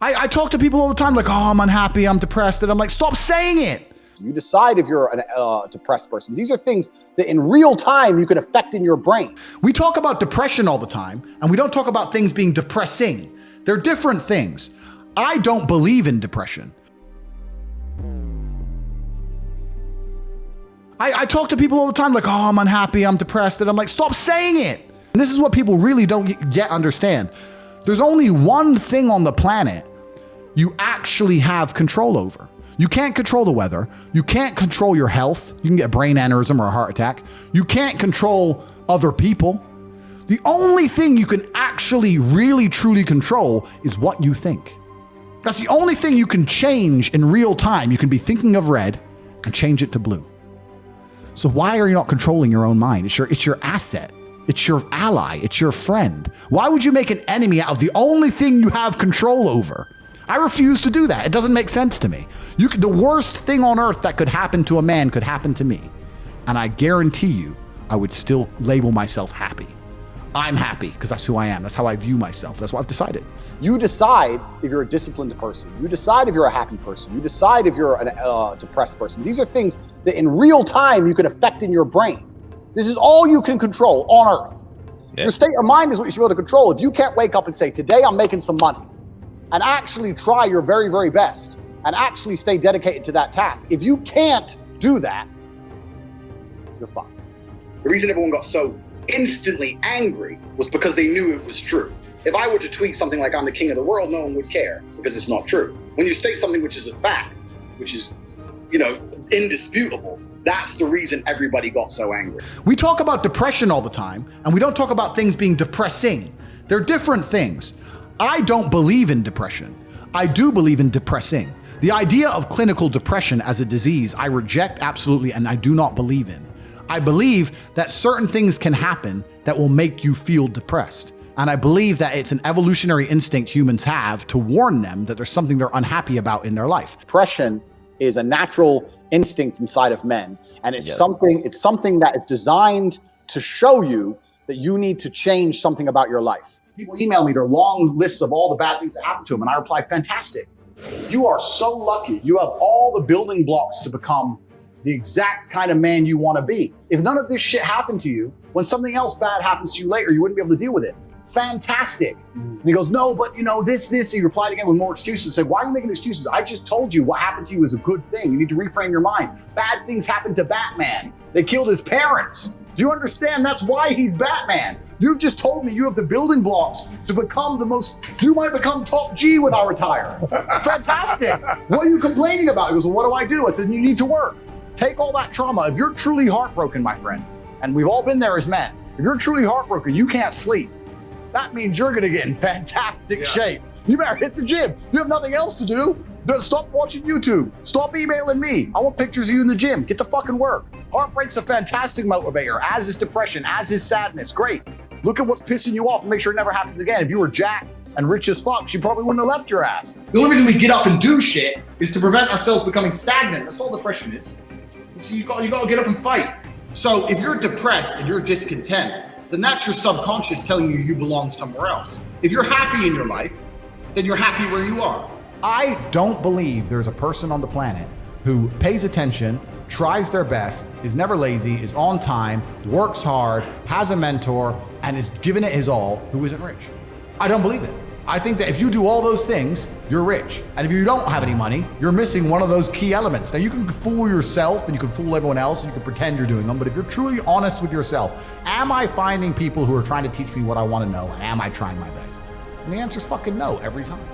I talk to people all the time like, oh, I'm unhappy, I'm depressed. And I'm like, stop saying it. You decide if you're a depressed person. These are things that in real time you can affect in your brain. We talk about depression all the time, and we don't talk about things being depressing. They're different things. I don't believe in depression. I talk to people all the time like, oh, I'm unhappy, I'm depressed. And I'm like, stop saying it. And this is what people really don't yet understand. There's only one thing on the planet you actually have control over. You can't control the weather. You can't control your health. You can get a brain aneurysm or a heart attack. You can't control other people. The only thing you can actually really truly control is what you think. That's the only thing you can change in real time. You can be thinking of red and change it to blue. So why are you not controlling your own mind? It's your asset. It's your ally. It's your friend. Why would you make an enemy out of the only thing you have control over? I refuse to do that. It doesn't make sense to me. The worst thing on earth that could happen to a man could happen to me. And I guarantee you, I would still label myself happy. I'm happy because that's who I am. That's how I view myself. That's what I've decided. You decide if you're a disciplined person. You decide if you're a happy person. You decide if you're a depressed person. These are things that in real time you can affect in your brain. This is all you can control on earth. Yeah. Your state of mind is what you should be able to control. If you can't wake up and say, today I'm making some money, and actually try your very, very best, and actually stay dedicated to that task. If you can't do that, you're fucked. The reason everyone got so instantly angry was because they knew it was true. If I were to tweet something like I'm the king of the world, no one would care because it's not true. When you state something which is a fact, which is, indisputable, that's the reason everybody got so angry. We talk about depression all the time, and we don't talk about things being depressing. They're different things. I don't believe in depression. I do believe in depressing. The idea of clinical depression as a disease, I reject absolutely, and I do not believe in. I believe that certain things can happen that will make you feel depressed. And I believe that it's an evolutionary instinct humans have to warn them that there's something they're unhappy about in their life. Depression is a natural instinct inside of men. And it's something that is designed to show you that you need to change something about your life. People email me their long lists of all the bad things that happened to them, and I reply, fantastic. You are so lucky. You have all the building blocks to become the exact kind of man you want to be. If none of this shit happened to you, when something else bad happens to you later, you wouldn't be able to deal with it. Fantastic. And he goes, no, but this. He replied again with more excuses and said, why are you making excuses? I just told you what happened to you is a good thing. You need to reframe your mind. Bad things happened to Batman. They killed his parents. Do you understand? That's why he's Batman. You've just told me you have the building blocks to become you might become top G when I retire. Fantastic. What are you complaining about? He goes, well, what do I do? I said, you need to work. Take all that trauma. If you're truly heartbroken, my friend, and we've all been there as men, if you're truly heartbroken, you can't sleep. That means you're gonna get in fantastic shape. You better hit the gym. You have nothing else to do. Stop watching YouTube. Stop emailing me. I want pictures of you in the gym. Get to fucking work. Heartbreak's a fantastic motivator, as is depression, as is sadness. Great. Look at what's pissing you off and make sure it never happens again. If you were jacked and rich as fuck, she probably wouldn't have left your ass. The only reason we get up and do shit is to prevent ourselves becoming stagnant. That's all depression is. So you got to get up and fight. So if you're depressed and you're discontent, then that's your subconscious telling you you belong somewhere else. If you're happy in your life, then you're happy where you are. I don't believe there's a person on the planet who pays attention, tries their best, is never lazy, is on time, works hard, has a mentor, and is giving it his all, who isn't rich. I don't believe it. I think that if you do all those things, you're rich. And if you don't have any money, you're missing one of those key elements. Now you can fool yourself and you can fool everyone else and you can pretend you're doing them, but if you're truly honest with yourself, am I finding people who are trying to teach me what I want to know, and am I trying my best? And the answer is fucking no every time.